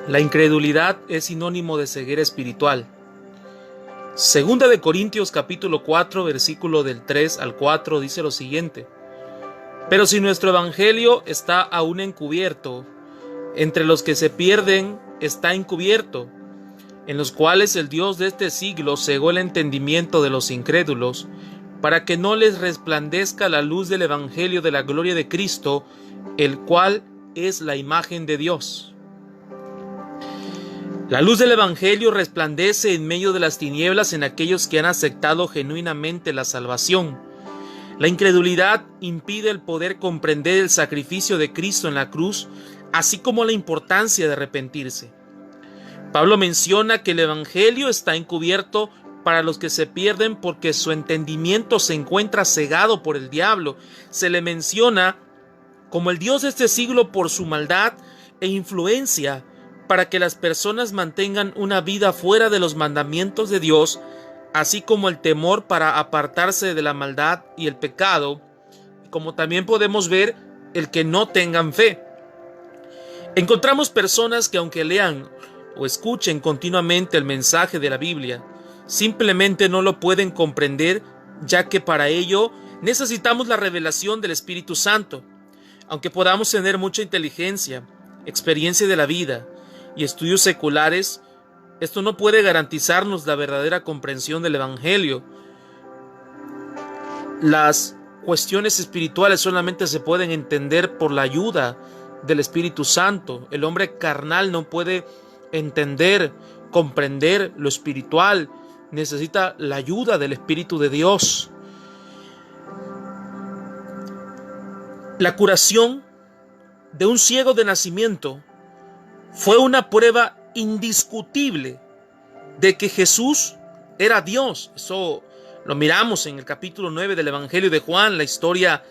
La incredulidad es sinónimo de ceguera espiritual. Segunda de Corintios capítulo 4, versículo del 3 al 4 dice lo siguiente: Pero si nuestro evangelio está aún encubierto, entre los que se pierden está encubierto, en los cuales el Dios de este siglo cegó el entendimiento de los incrédulos, para que no les resplandezca la luz del evangelio de la gloria de Cristo, el cual es la imagen de Dios. La luz del evangelio resplandece en medio de las tinieblas en aquellos que han aceptado genuinamente la salvación. La incredulidad impide el poder comprender el sacrificio de Cristo en la cruz, así como la importancia de arrepentirse. Pablo menciona que el evangelio está encubierto para los que se pierden porque su entendimiento se encuentra cegado por el diablo. Se le menciona como el Dios de este siglo por su maldad e influencia para que las personas mantengan una vida fuera de los mandamientos de Dios, así como el temor para apartarse de la maldad y el pecado, como también podemos ver el que no tengan fe. Encontramos personas que aunque lean o escuchen continuamente el mensaje de la Biblia, simplemente no lo pueden comprender, ya que para ello necesitamos la revelación del Espíritu Santo. Aunque podamos tener mucha inteligencia, experiencia de la vida y estudios seculares, esto no puede garantizarnos la verdadera comprensión del Evangelio. Las cuestiones espirituales solamente se pueden entender por la ayuda del Espíritu Santo. El hombre carnal no puede entender, comprender lo espiritual. Necesita la ayuda del Espíritu de Dios. La curación de un ciego de nacimiento fue una prueba indiscutible de que Jesús era Dios. Eso lo miramos en el capítulo 9 del Evangelio de Juan, la historia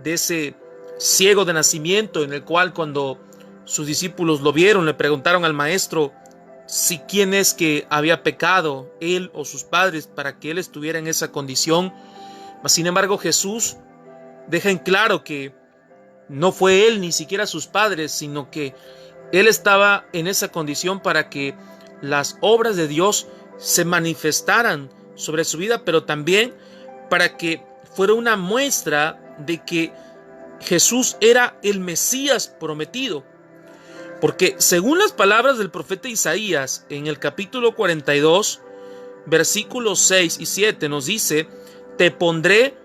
de ese ciego de nacimiento, en el cual cuando sus discípulos lo vieron, le preguntaron al maestro si quién es que había pecado, él o sus padres, para que él estuviera en esa condición. Mas, sin embargo, Jesús deja en claro que no fue él ni siquiera sus padres, sino que él estaba en esa condición para que las obras de Dios se manifestaran sobre su vida, pero también para que fuera una muestra de que Jesús era el Mesías prometido. Porque según las palabras del profeta Isaías, en el capítulo 42, versículos 6 y 7 nos dice: Te pondré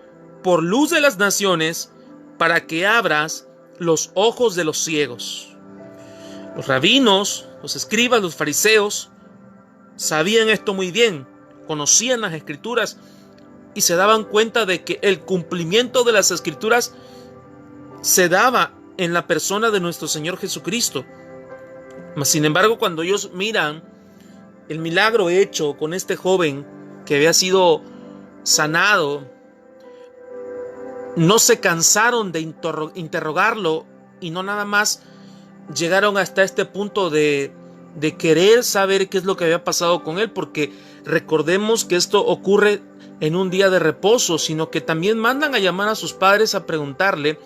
por luz de las naciones para que abras los ojos de los ciegos. Los rabinos, los escribas, los fariseos sabían esto muy bien, conocían las escrituras y se daban cuenta de que el cumplimiento de las escrituras se daba en la persona de nuestro Señor Jesucristo. Mas, sin embargo, cuando ellos miran el milagro hecho con este joven que había sido sanado, no se cansaron de interrogarlo y no nada más llegaron hasta este punto de querer saber qué es lo que había pasado con él, porque recordemos que esto ocurre en un día de reposo, sino que también mandan a llamar a sus padres a preguntarle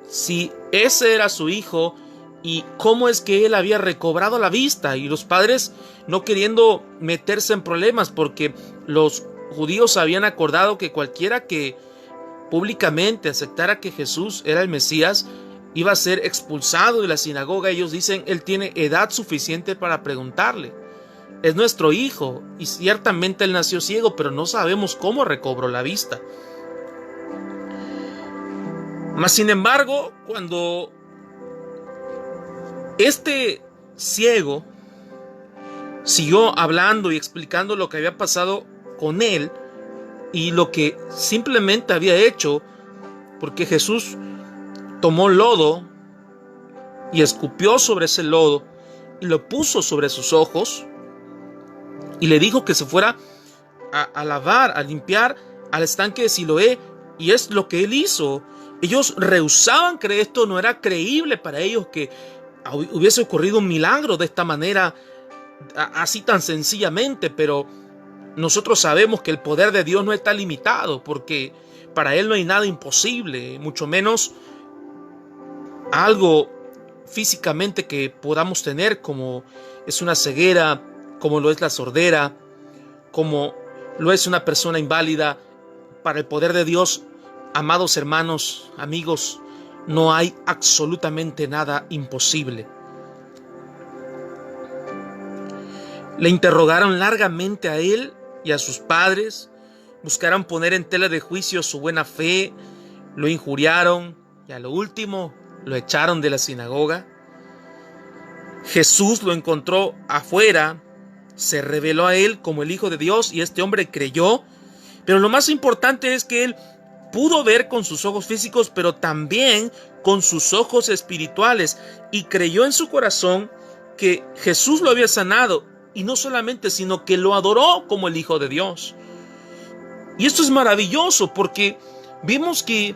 si ese era su hijo y cómo es que él había recobrado la vista. Y los padres, no queriendo meterse en problemas, porque los judíos habían acordado que cualquiera que públicamente aceptara que Jesús era el Mesías iba a ser expulsado de la sinagoga. Ellos dicen: él tiene edad suficiente para preguntarle, es nuestro hijo y ciertamente él nació ciego, pero no sabemos cómo recobró la vista. Mas, sin embargo, cuando este ciego siguió hablando y explicando lo que había pasado con él y lo que simplemente había hecho, porque Jesús tomó lodo y escupió sobre ese lodo y lo puso sobre sus ojos y le dijo que se fuera a lavar, a limpiar al estanque de Siloé, y es lo que él hizo. Ellos rehusaban creer, esto no era creíble para ellos que hubiese ocurrido un milagro de esta manera, así tan sencillamente, pero nosotros sabemos que el poder de Dios no está limitado, porque para Él no hay nada imposible, mucho menos algo físicamente que podamos tener, como es una ceguera, como lo es la sordera, como lo es una persona inválida. Para el poder de Dios, amados hermanos, amigos, no hay absolutamente nada imposible. Le interrogaron largamente a él y a sus padres, buscaron poner en tela de juicio su buena fe, lo injuriaron y a lo último lo echaron de la sinagoga. Jesús lo encontró afuera, se reveló a él como el Hijo de Dios y este hombre creyó. Pero lo más importante es que él pudo ver con sus ojos físicos, pero también con sus ojos espirituales, y creyó en su corazón que Jesús lo había sanado, y no solamente, sino que lo adoró como el Hijo de Dios. Y esto es maravilloso porque vimos que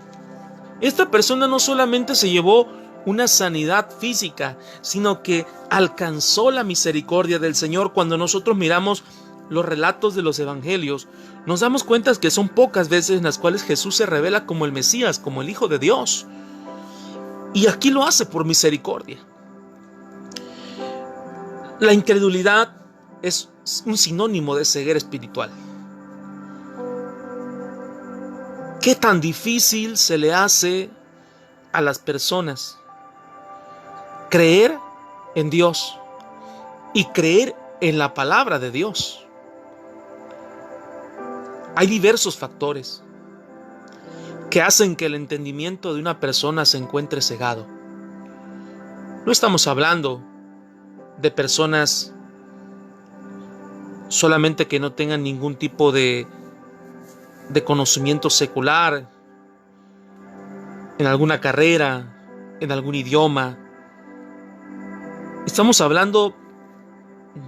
esta persona no solamente se llevó una sanidad física, sino que alcanzó la misericordia del Señor. Cuando nosotros miramos los relatos de los evangelios, nos damos cuenta que son pocas veces en las cuales Jesús se revela como el Mesías, como el Hijo de Dios. Y aquí lo hace por misericordia. La incredulidad es un sinónimo de ceguera espiritual. ¿Qué tan difícil se le hace a las personas creer en Dios y creer en la palabra de Dios? Hay diversos factores que hacen que el entendimiento de una persona se encuentre cegado. No estamos hablando de personas solamente que no tengan ningún tipo de conocimiento secular en alguna carrera, en algún idioma. Estamos hablando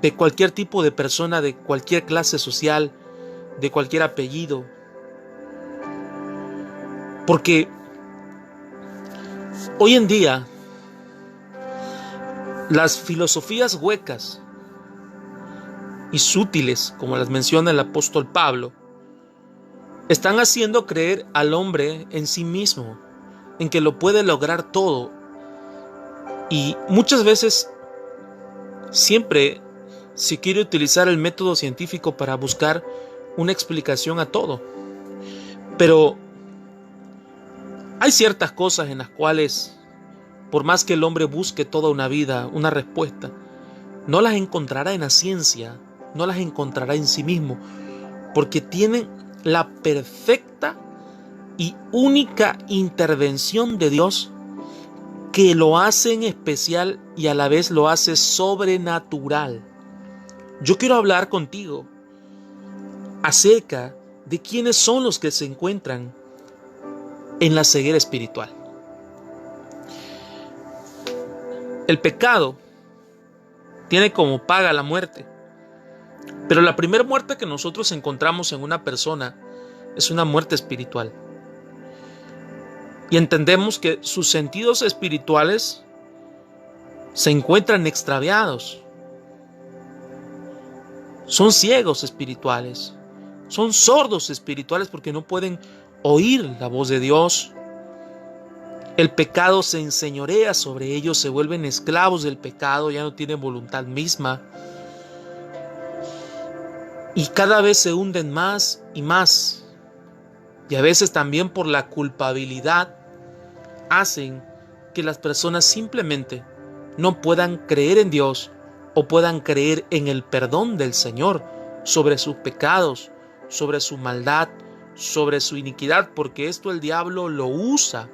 de cualquier tipo de persona, de cualquier clase social, de cualquier apellido. Porque hoy en día las filosofías huecas y sutiles, como las menciona el apóstol Pablo, están haciendo creer al hombre en sí mismo, en que lo puede lograr todo. Y muchas veces siempre se quiere utilizar el método científico para buscar una explicación a todo. Pero hay ciertas cosas en las cuales, por más que el hombre busque toda una vida una respuesta, no las encontrará en la ciencia, no las encontrará en sí mismo, porque tienen la perfecta y única intervención de Dios, que lo hace en especial y a la vez lo hace sobrenatural. Yo quiero hablar contigo acerca de quiénes son los que se encuentran en la ceguera espiritual. El pecado tiene como paga la muerte, pero la primera muerte que nosotros encontramos en una persona es una muerte espiritual. Y entendemos que sus sentidos espirituales se encuentran extraviados. Son ciegos espirituales, son sordos espirituales porque no pueden oír la voz de Dios. El pecado se enseñorea sobre ellos, se vuelven esclavos del pecado, ya no tienen voluntad misma. Y cada vez se hunden más y más. Y a veces también por la culpabilidad hacen que las personas simplemente no puedan creer en Dios o puedan creer en el perdón del Señor sobre sus pecados, sobre su maldad, sobre su iniquidad, porque esto el diablo lo usa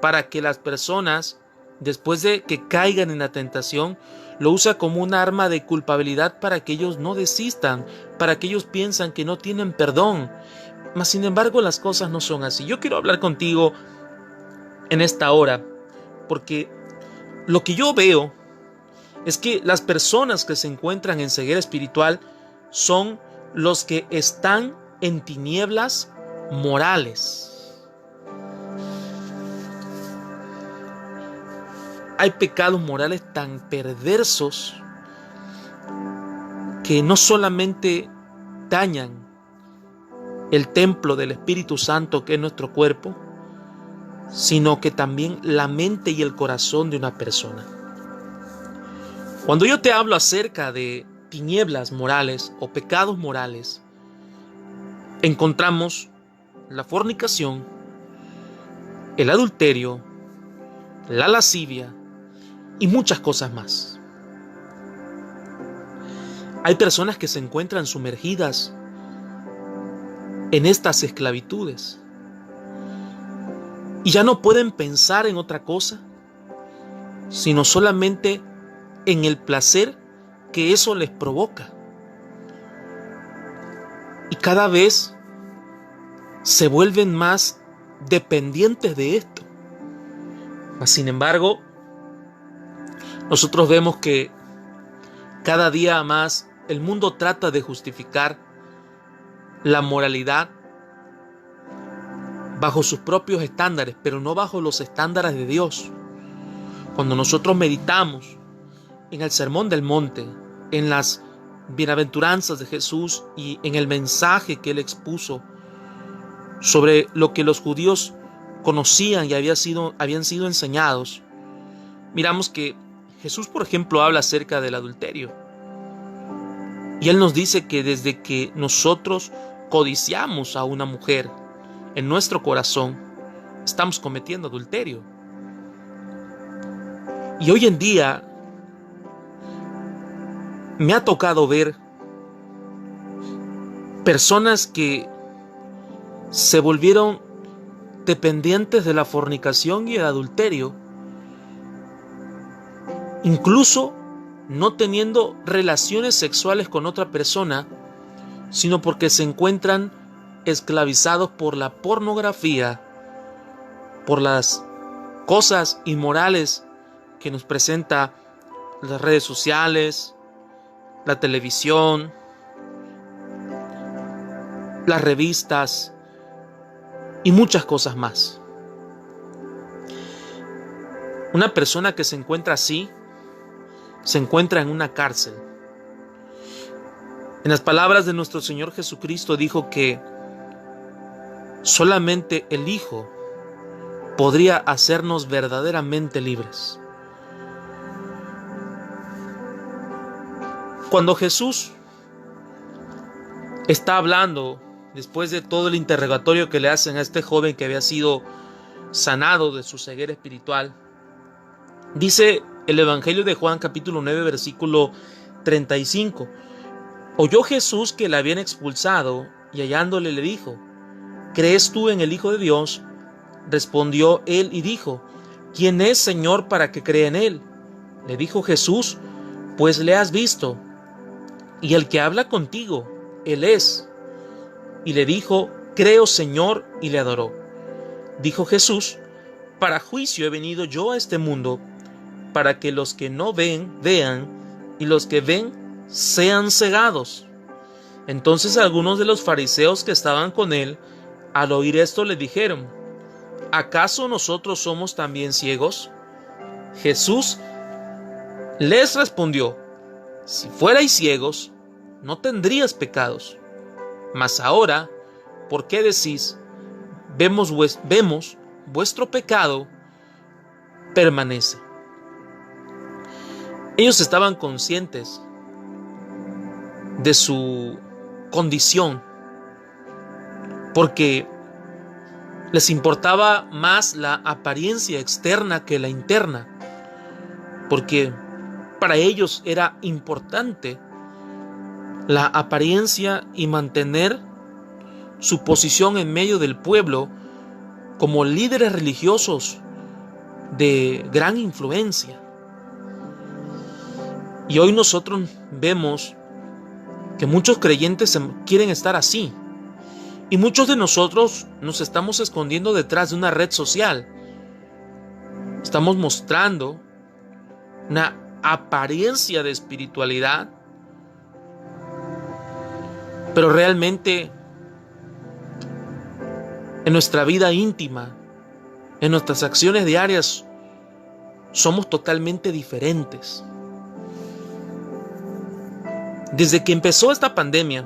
para que las personas, después de que caigan en la tentación, lo usa como un arma de culpabilidad para que ellos no desistan, para que ellos piensan que no tienen perdón. Mas sin embargo las cosas no son así. Yo quiero hablar contigo en esta hora, porque lo que yo veo es que las personas que se encuentran en ceguera espiritual son los que están en tinieblas morales. Hay pecados morales tan perversos que no solamente dañan el templo del Espíritu Santo que es nuestro cuerpo, sino que también la mente y el corazón de una persona. Cuando yo te hablo acerca de tinieblas morales o pecados morales, encontramos la fornicación, el adulterio, la lascivia y muchas cosas más. Hay personas que se encuentran sumergidas en estas esclavitudes y ya no pueden pensar en otra cosa, sino solamente en el placer que eso les provoca. Y cada vez se vuelven más dependientes de esto. Mas, sin embargo, nosotros vemos que cada día más el mundo trata de justificar la moralidad bajo sus propios estándares, pero no bajo los estándares de Dios. Cuando nosotros meditamos en el Sermón del Monte, en las bienaventuranzas de Jesús y en el mensaje que Él expuso sobre lo que los judíos conocían y habían sido enseñados, miramos que Jesús, por ejemplo, habla acerca del adulterio. Y Él nos dice que desde que nosotros codiciamos a una mujer en nuestro corazón, estamos cometiendo adulterio. Y hoy en día me ha tocado ver personas que se volvieron dependientes de la fornicación y el adulterio, incluso no teniendo relaciones sexuales con otra persona, sino porque se encuentran esclavizados por la pornografía, por las cosas inmorales que nos presenta las redes sociales, la televisión, las revistas y muchas cosas más. Una persona que se encuentra así, se encuentra en una cárcel. En las palabras de nuestro Señor Jesucristo dijo que solamente el Hijo podría hacernos verdaderamente libres. Cuando Jesús está hablando, después de todo el interrogatorio que le hacen a este joven que había sido sanado de su ceguera espiritual, dice el Evangelio de Juan capítulo 9 versículo 35: oyó Jesús que le habían expulsado y hallándole le dijo: ¿crees tú en el Hijo de Dios? Respondió él y dijo: ¿quién es, Señor, para que crea en él? Le dijo Jesús: pues le has visto, y el que habla contigo, él es. Y le dijo: creo, Señor, y le adoró. Dijo Jesús: para juicio he venido yo a este mundo, para que los que no ven, vean, y los que ven, sean cegados. Entonces algunos de los fariseos que estaban con él, al oír esto, le dijeron: ¿acaso nosotros somos también ciegos? Jesús les respondió: si fuerais ciegos, no tendríais pecados. Mas ahora, ¿por qué decís: vemos vuestro pecado permanece? Ellos estaban conscientes de su condición, porque les importaba más la apariencia externa que la interna, porque para ellos era importante la apariencia y mantener su posición en medio del pueblo como líderes religiosos de gran influencia. Y hoy nosotros vemos que muchos creyentes quieren estar así. Y muchos de nosotros nos estamos escondiendo detrás de una red social. Estamos mostrando una apariencia de espiritualidad, pero realmente en nuestra vida íntima, en nuestras acciones diarias, somos totalmente diferentes. Desde que empezó esta pandemia,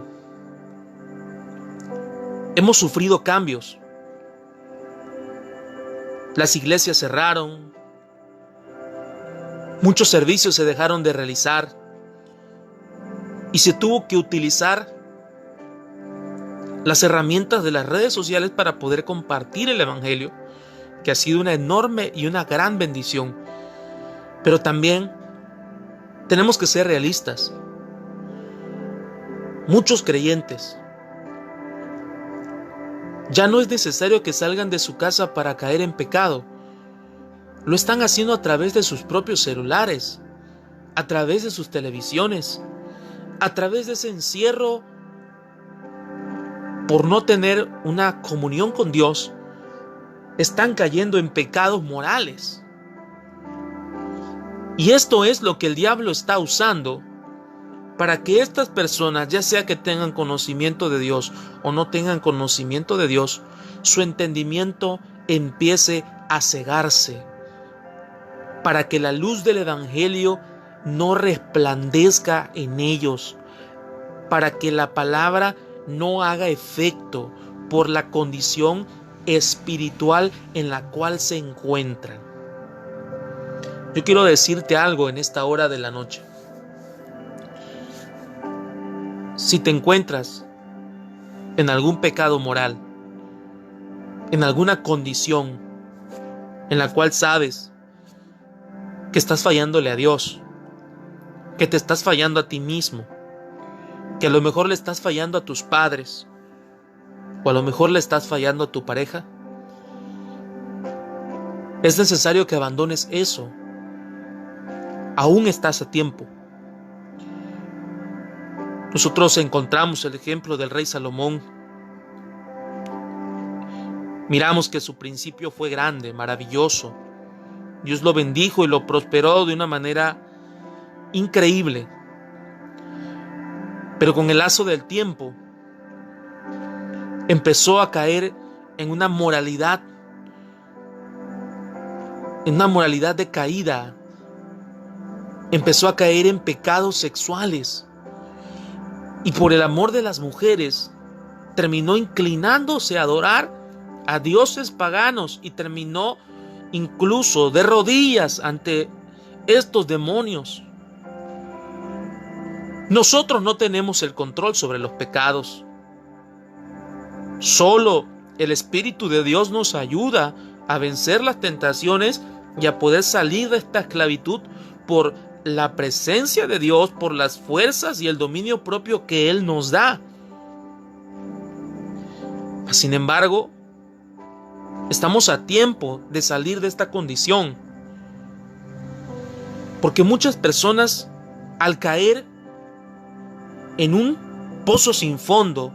hemos sufrido cambios. Las iglesias cerraron, muchos servicios se dejaron de realizar y se tuvo que utilizar las herramientas de las redes sociales para poder compartir el evangelio, que ha sido una enorme y una gran bendición. Pero también tenemos que ser realistas. Muchos creyentes ya no es necesario que salgan de su casa para caer en pecado. Lo están haciendo a través de sus propios celulares, a través de sus televisiones, a través de ese encierro por no tener una comunión con Dios. Están cayendo en pecados morales. Y esto es lo que el diablo está usando para que estas personas, ya sea que tengan conocimiento de Dios o no tengan conocimiento de Dios, su entendimiento empiece a cegarse, para que la luz del evangelio no resplandezca en ellos, para que la palabra no haga efecto por la condición espiritual en la cual se encuentran. Yo quiero decirte algo en esta hora de la noche. Si te encuentras en algún pecado moral, en alguna condición en la cual sabes que estás fallándole a Dios, que te estás fallando a ti mismo, que a lo mejor le estás fallando a tus padres, o a lo mejor le estás fallando a tu pareja, es necesario que abandones eso. Aún estás a tiempo. Nosotros encontramos el ejemplo del rey Salomón. Miramos que su principio fue grande, maravilloso. Dios lo bendijo y lo prosperó de una manera increíble. Pero con el lazo del tiempo empezó a caer en una moralidad decaída. Empezó a caer en pecados sexuales. Y por el amor de las mujeres, terminó inclinándose a adorar a dioses paganos y terminó incluso de rodillas ante estos demonios. Nosotros no tenemos el control sobre los pecados. Solo el Espíritu de Dios nos ayuda a vencer las tentaciones y a poder salir de esta esclavitud por la presencia de Dios, por las fuerzas y el dominio propio que Él nos da. Sin embargo, estamos a tiempo de salir de esta condición, porque muchas personas, al caer en un pozo sin fondo,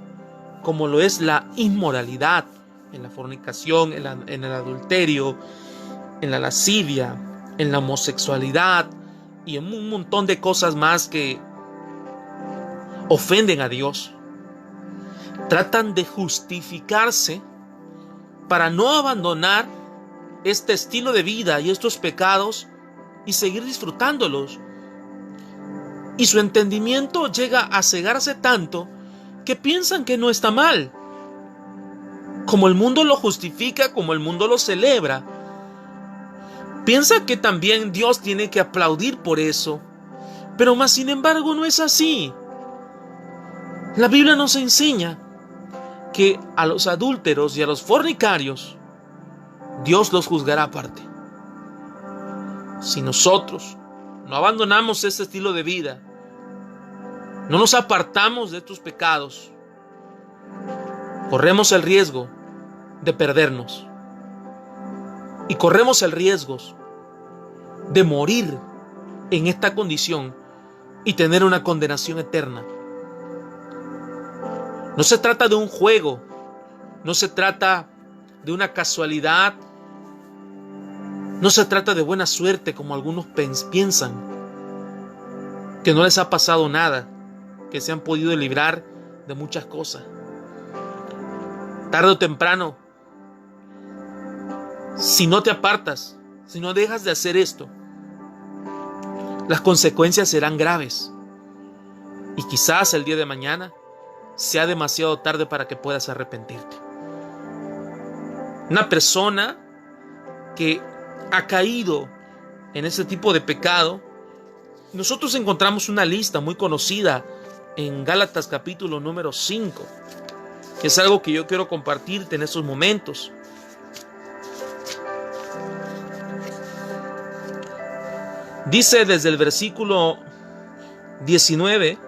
como lo es la inmoralidad, en la fornicación, en el adulterio, en la lascivia, en la homosexualidad y en un montón de cosas más que ofenden a Dios, tratan de justificarse para no abandonar este estilo de vida y estos pecados y seguir disfrutándolos. Y su entendimiento llega a cegarse tanto que piensan que no está mal. Como el mundo lo justifica, como el mundo lo celebra, piensa que también Dios tiene que aplaudir por eso. Pero más sin embargo no es así. La Biblia nos enseña que a los adúlteros y a los fornicarios Dios los juzgará aparte. Si nosotros no abandonamos este estilo de vida, no nos apartamos de estos pecados, corremos el riesgo de perdernos y corremos el riesgo de morir en esta condición y tener una condenación eterna. No se trata de un juego, no se trata de una casualidad, no se trata de buena suerte como algunos piensan, que no les ha pasado nada, que se han podido librar de muchas cosas. Tarde o temprano, si no te apartas, si no dejas de hacer esto, las consecuencias serán graves. Y quizás el día de mañana sea demasiado tarde para que puedas arrepentirte. Una persona que ha caído en ese tipo de pecado, nosotros encontramos una lista muy conocida en Gálatas capítulo número 5, que es algo que yo quiero compartirte en estos momentos. Dice desde el versículo 19: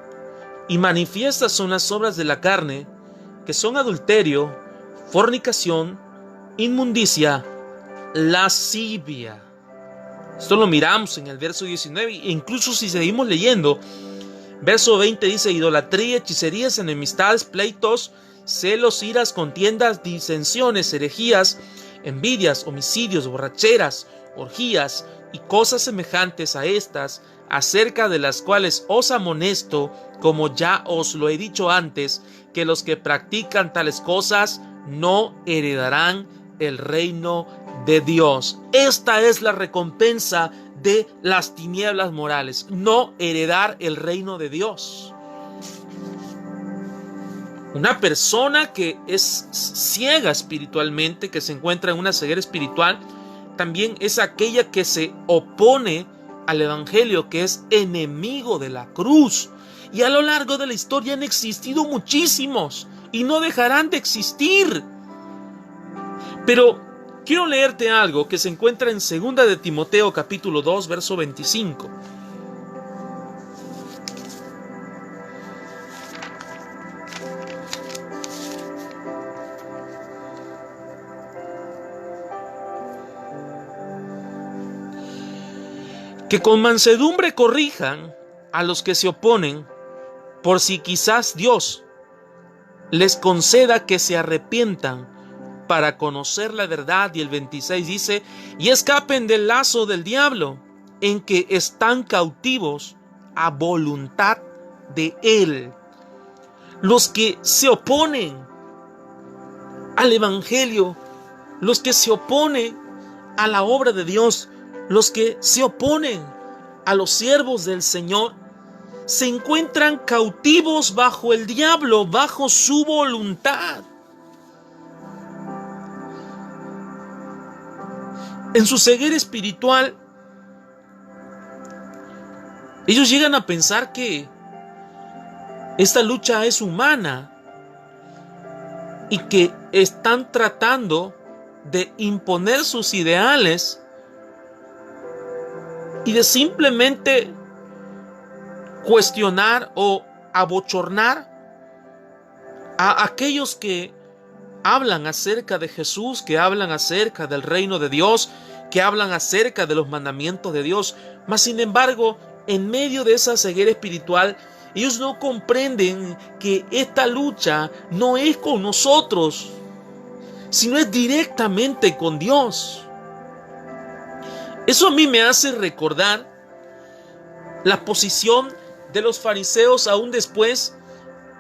y manifiestas son las obras de la carne, que son adulterio, fornicación, inmundicia, lascivia. Esto lo miramos en el verso 19, e incluso si seguimos leyendo, verso 20 dice: idolatría, hechicerías, enemistades, pleitos, celos, iras, contiendas, disensiones, herejías, envidias, homicidios, borracheras, orgías y cosas semejantes a estas, acerca de las cuales os amonesto, como ya os lo he dicho antes, que los que practican tales cosas no heredarán el reino de Dios. Esta es la recompensa de las tinieblas morales, no heredar el reino de Dios. Una persona que es ciega espiritualmente, que se encuentra en una ceguera espiritual, también es aquella que se opone al evangelio, que es enemigo de la cruz. Y a lo largo de la historia han existido muchísimos y no dejarán de existir. Pero quiero leerte algo que se encuentra en 2 de Timoteo capítulo 2, verso 25. Que con mansedumbre corrijan a los que se oponen, por si quizás Dios les conceda que se arrepientan para conocer la verdad. Y el 26 dice: y escapen del lazo del diablo, en que están cautivos a voluntad de él. Los que se oponen al evangelio, los que se oponen a la obra de Dios, los que se oponen a los siervos del Señor, se encuentran cautivos bajo el diablo, bajo su voluntad. En su ceguera espiritual, ellos llegan a pensar que esta lucha es humana y que están tratando de imponer sus ideales y de simplemente cuestionar o abochornar a aquellos que hablan acerca de Jesús, que hablan acerca del reino de Dios, que hablan acerca de los mandamientos de Dios. Mas sin embargo, en medio de esa ceguera espiritual, ellos no comprenden que esta lucha no es con nosotros, sino es directamente con Dios. Eso a mí me hace recordar la posición de los fariseos aún después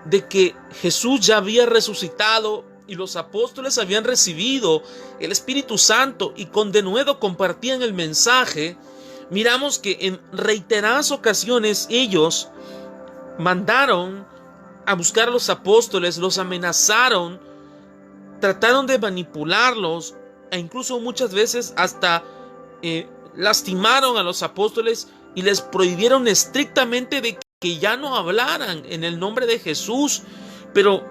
de que Jesús ya había resucitado y los apóstoles habían recibido el Espíritu Santo y con denuedo compartían el mensaje. Miramos que en reiteradas ocasiones ellos mandaron a buscar a los apóstoles, los amenazaron, trataron de manipularlos e incluso muchas veces hasta lastimaron a los apóstoles y les prohibieron estrictamente de que ya no hablaran en el nombre de Jesús. Pero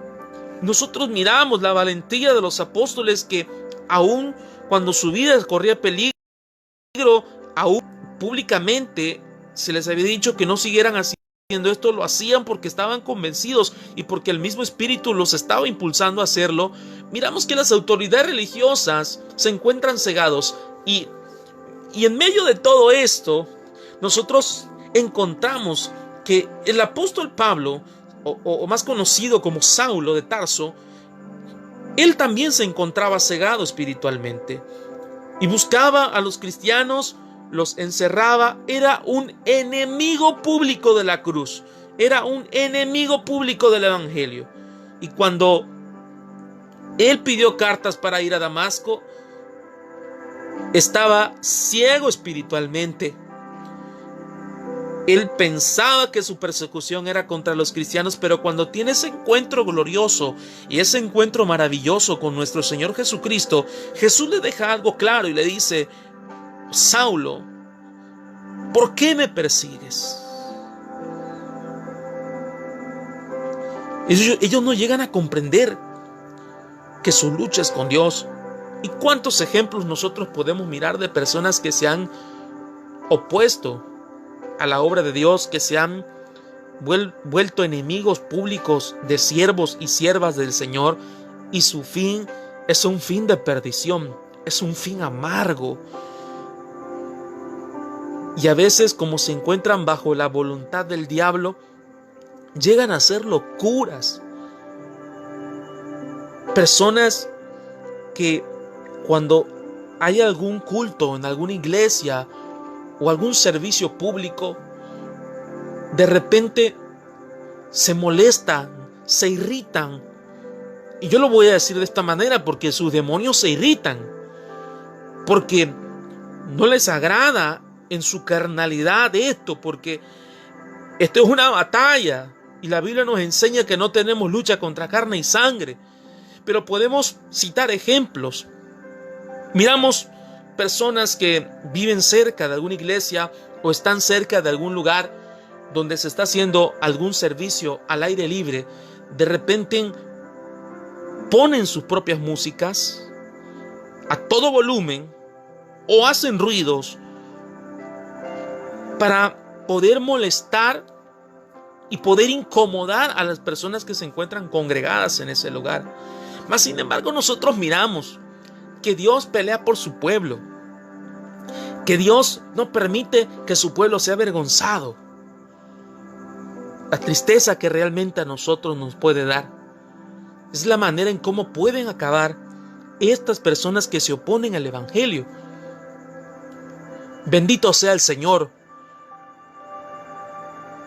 nosotros miramos la valentía de los apóstoles, que aún cuando su vida corría peligro, aún públicamente se les había dicho que no siguieran haciendo esto, lo hacían porque estaban convencidos y porque el mismo Espíritu los estaba impulsando a hacerlo. Miramos que las autoridades religiosas se encuentran cegados y en medio de todo esto nosotros encontramos que el apóstol Pablo, o más conocido como Saulo de Tarso, él también se encontraba cegado espiritualmente y buscaba a los cristianos, los encerraba. Era un enemigo público de la cruz, era un enemigo público del evangelio. Y cuando él pidió cartas para ir a Damasco, estaba ciego espiritualmente. Él pensaba que su persecución era contra los cristianos, pero cuando tiene ese encuentro glorioso y ese encuentro maravilloso con nuestro Señor Jesucristo, Jesús le deja algo claro y le dice: Saulo, ¿por qué me persigues? Ellos no llegan a comprender que su lucha es con Dios. ¿Y cuántos ejemplos nosotros podemos mirar de personas que se han opuesto a la obra de Dios, que se han vuelto enemigos públicos de siervos y siervas del Señor, y su fin es un fin de perdición, es un fin amargo? Y a veces, como se encuentran bajo la voluntad del diablo, llegan a hacer locuras. Personas que cuando hay algún culto en alguna iglesia o algún servicio público, de repente se molestan, se irritan. Y yo lo voy a decir de esta manera porque sus demonios se irritan, porque no les agrada en su carnalidad esto, porque esto es una batalla y la Biblia nos enseña que no tenemos lucha contra carne y sangre. Pero podemos citar ejemplos. Miramos personas que viven cerca de alguna iglesia o están cerca de algún lugar donde se está haciendo algún servicio al aire libre. De repente ponen sus propias músicas a todo volumen o hacen ruidos para poder molestar y poder incomodar a las personas que se encuentran congregadas en ese lugar. Mas sin embargo, nosotros miramos que Dios pelea por su pueblo, que Dios no permite que su pueblo sea avergonzado. La tristeza que realmente a nosotros nos puede dar es la manera en cómo pueden acabar estas personas que se oponen al Evangelio. Bendito sea el Señor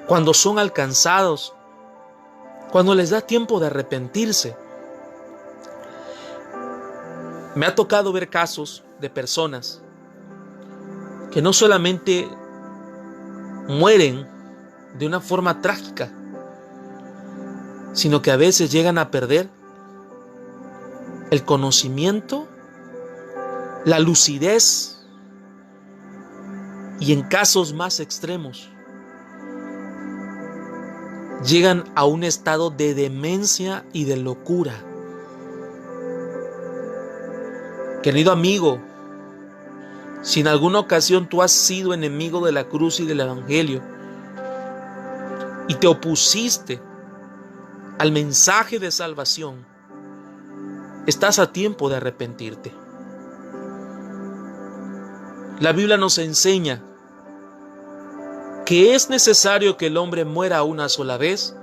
cuando son alcanzados, cuando les da tiempo de arrepentirse. Me ha tocado ver casos de personas que no solamente mueren de una forma trágica, sino que a veces llegan a perder el conocimiento, la lucidez y en casos más extremos llegan a un estado de demencia y de locura. Querido amigo, si en alguna ocasión tú has sido enemigo de la cruz y del Evangelio y te opusiste al mensaje de salvación, estás a tiempo de arrepentirte. La Biblia nos enseña que es necesario que el hombre muera una sola vez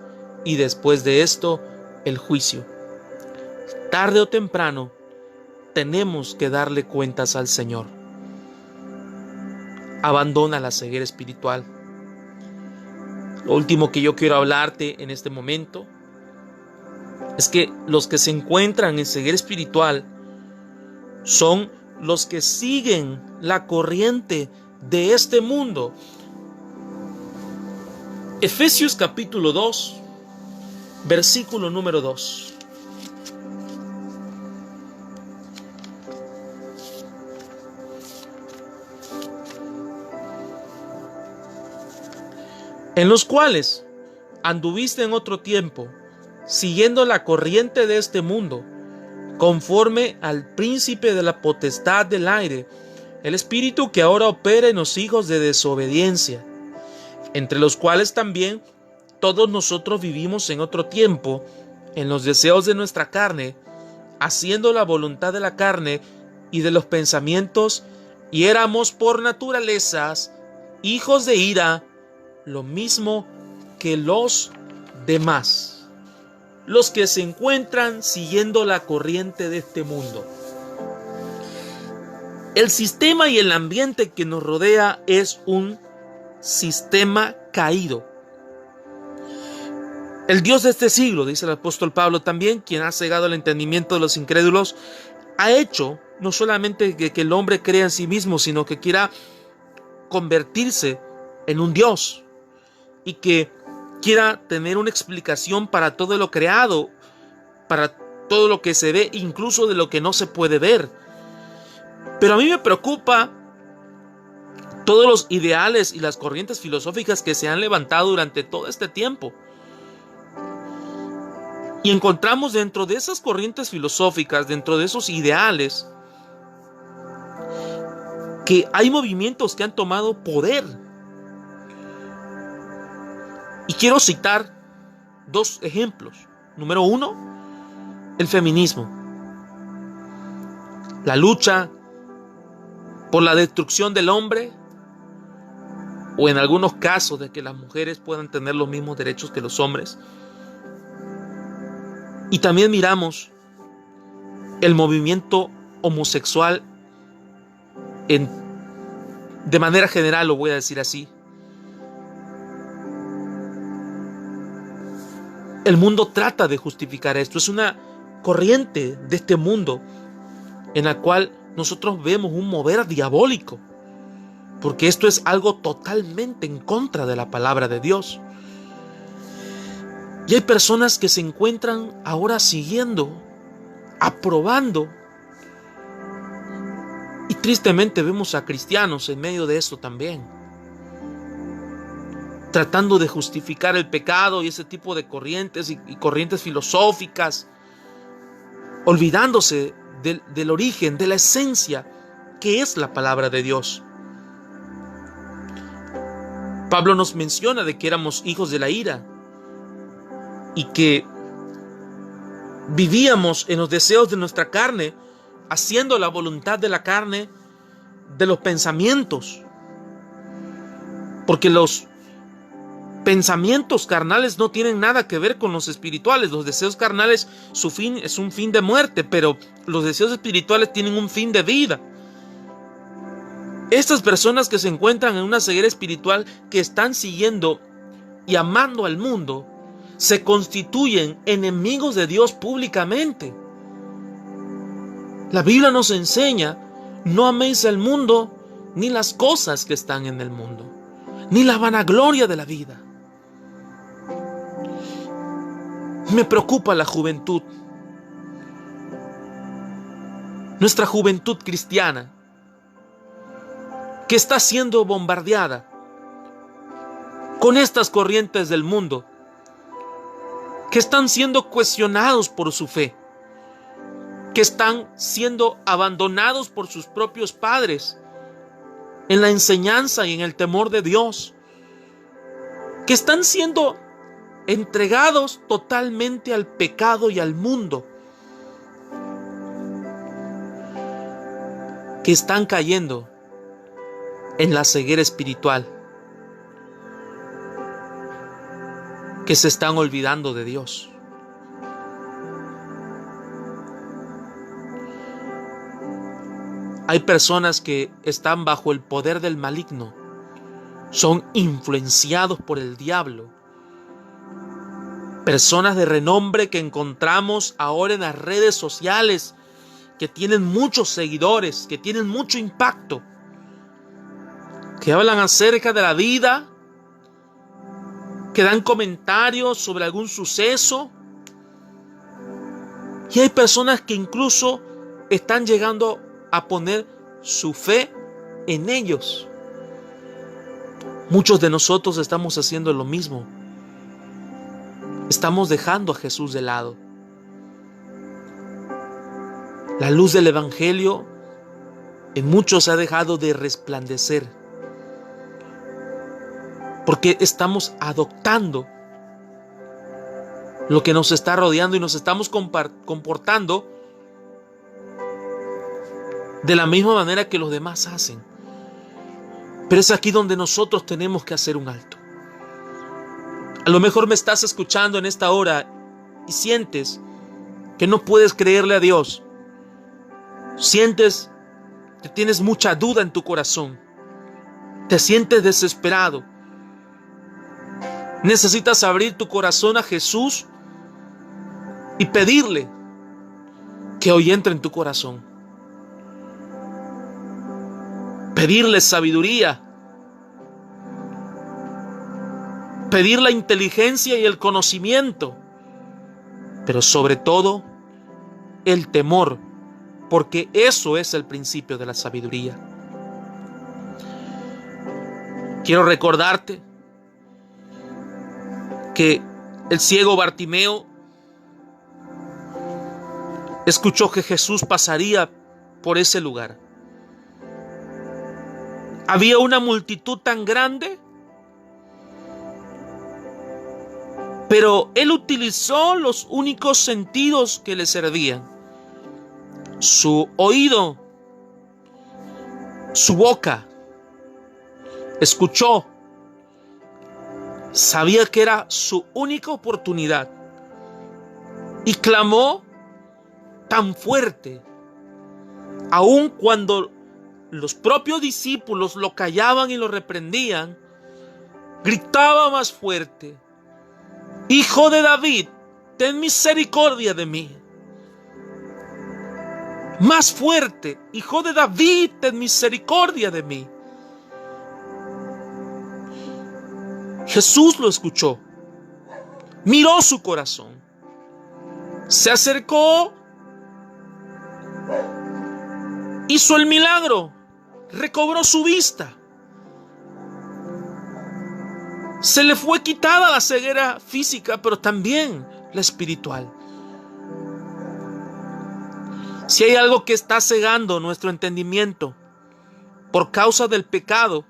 y después de esto el juicio. Tarde o temprano tenemos que darle cuentas al Señor. Abandona la ceguera espiritual. Lo último que yo quiero hablarte en este momento es que los que se encuentran en ceguera espiritual son los que siguen la corriente de este mundo. Efesios capítulo 2, versículo número 2. En los cuales anduviste en otro tiempo, siguiendo la corriente de este mundo, conforme al príncipe de la potestad del aire, el espíritu que ahora opera en los hijos de desobediencia, entre los cuales también todos nosotros vivimos en otro tiempo, en los deseos de nuestra carne, haciendo la voluntad de la carne y de los pensamientos, y éramos por naturalezas hijos de ira, lo mismo que los demás, los que se encuentran siguiendo la corriente de este mundo. El sistema y el ambiente que nos rodea es un sistema caído. El Dios de este siglo, dice el apóstol Pablo también, quien ha cegado el entendimiento de los incrédulos, ha hecho no solamente que el hombre crea en sí mismo, sino que quiera convertirse en un Dios. y que quiera tener una explicación para todo lo creado, para todo lo que se ve, incluso de lo que no se puede ver. Pero a mí me preocupa todos los ideales y las corrientes filosóficas que se han levantado durante todo este tiempo. Y encontramos dentro de esas corrientes filosóficas, dentro de esos ideales, que hay movimientos que han tomado poder. Y quiero citar dos ejemplos. Número uno, el feminismo. La lucha por la destrucción del hombre, o en algunos casos de que las mujeres puedan tener los mismos derechos que los hombres. Y también miramos el movimiento homosexual de manera general, lo voy a decir así. El mundo trata de justificar esto. Es una corriente de este mundo en la cual nosotros vemos un mover diabólico, porque esto es algo totalmente en contra de la palabra de Dios. Y hay personas que se encuentran ahora siguiendo, aprobando, y tristemente vemos a cristianos en medio de esto también, tratando de justificar el pecado y ese tipo de corrientes y corrientes filosóficas, olvidándose del origen, de la esencia que es la palabra de Dios. Pablo nos menciona de que éramos hijos de la ira y que vivíamos en los deseos de nuestra carne, haciendo la voluntad de la carne, de los pensamientos, porque los pensamientos carnales no tienen nada que ver con los espirituales. Los deseos carnales, su fin es un fin de muerte, pero los deseos espirituales tienen un fin de vida. Estas personas que se encuentran en una ceguera espiritual, que están siguiendo y amando al mundo, se constituyen enemigos de Dios públicamente. La Biblia nos enseña: no améis al mundo, ni las cosas que están en el mundo, ni la vanagloria de la vida. Me preocupa la juventud, nuestra juventud cristiana, que está siendo bombardeada con estas corrientes del mundo, que están siendo cuestionados por su fe, que están siendo abandonados por sus propios padres en la enseñanza y en el temor de Dios, que están siendo entregados totalmente al pecado y al mundo, que están cayendo en la ceguera espiritual, que se están olvidando de Dios. Hay personas que están bajo el poder del maligno, son influenciados por el diablo. Personas de renombre que encontramos ahora en las redes sociales, que tienen muchos seguidores, que tienen mucho impacto, que hablan acerca de la vida, que dan comentarios sobre algún suceso. Y hay personas que incluso están llegando a poner su fe en ellos. Muchos de nosotros estamos haciendo lo mismo. Estamos dejando a Jesús de lado. La luz del Evangelio en muchos ha dejado de resplandecer, porque estamos adoptando lo que nos está rodeando y nos estamos comportando de la misma manera que los demás hacen. Pero es aquí donde nosotros tenemos que hacer un alto. A lo mejor me estás escuchando en esta hora y sientes que no puedes creerle a Dios. Sientes que tienes mucha duda en tu corazón. Te sientes desesperado. Necesitas abrir tu corazón a Jesús y pedirle que hoy entre en tu corazón. Pedirle sabiduría. pedir la inteligencia y el conocimiento, pero sobre todo el temor, porque eso es el principio de la sabiduría. Quiero recordarte que el ciego Bartimeo escuchó que Jesús pasaría por ese lugar. Había una multitud tan grande, pero él utilizó los únicos sentidos que le servían: su oído, su boca. Escuchó, sabía que era su única oportunidad y clamó tan fuerte, aun cuando los propios discípulos lo callaban y lo reprendían. Gritaba más fuerte: Hijo de David, ten misericordia de mí. Más fuerte: Hijo de David, ten misericordia de mí. Jesús lo escuchó, miró su corazón, se acercó, hizo el milagro, recobró su vista. Se le fue quitada la ceguera física, pero también la espiritual. Si hay algo que está cegando nuestro entendimiento por causa del pecado,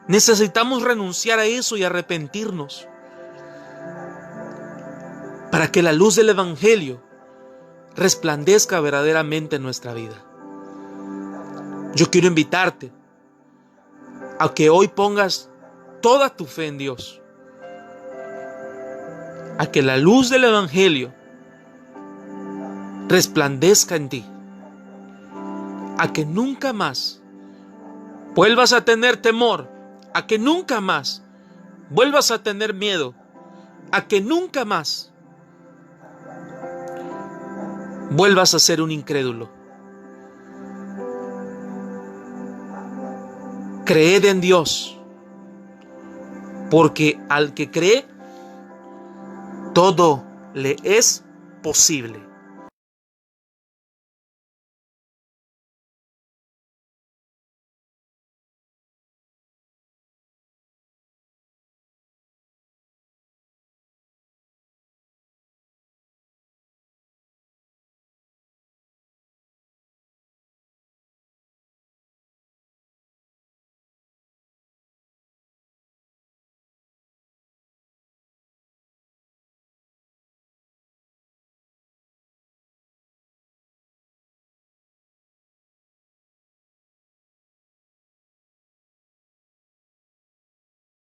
necesitamos renunciar a eso y arrepentirnos para que la luz del Evangelio resplandezca verdaderamente en nuestra vida. Yo quiero invitarte a que hoy pongas toda tu fe en Dios, a que la luz del Evangelio resplandezca en ti, a que nunca más vuelvas a tener temor, a que nunca más vuelvas a tener miedo, a que nunca más vuelvas a ser un incrédulo. Creed en Dios, porque al que cree, todo le es posible.